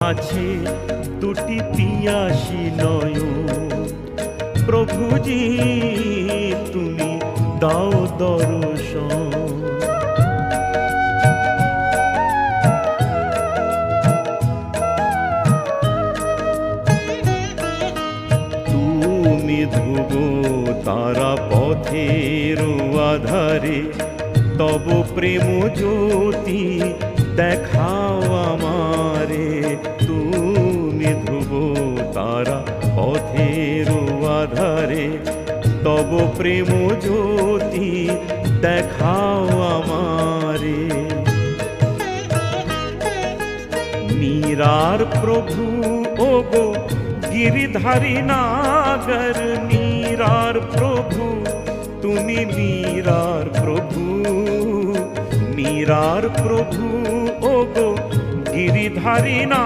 আছে দুটি পিয়াসী নয়ন, প্রভুজি তুমি দাও দর্শন। তুমি ধ্রুব তারা পথের আধারে, তব প্রেম জ্যোতি দেখাও আমারে। তুমি ধ্রুব তারা পথের আধারে, তব প্রেম জ্যোতি দেখাও আমারে। मीरार प्रभु ओगो गिरिधारी नागर, मीरार प्रभु तुमी मीरार प्रभु, मीरार प्रभु ओगो गिरिधारी ना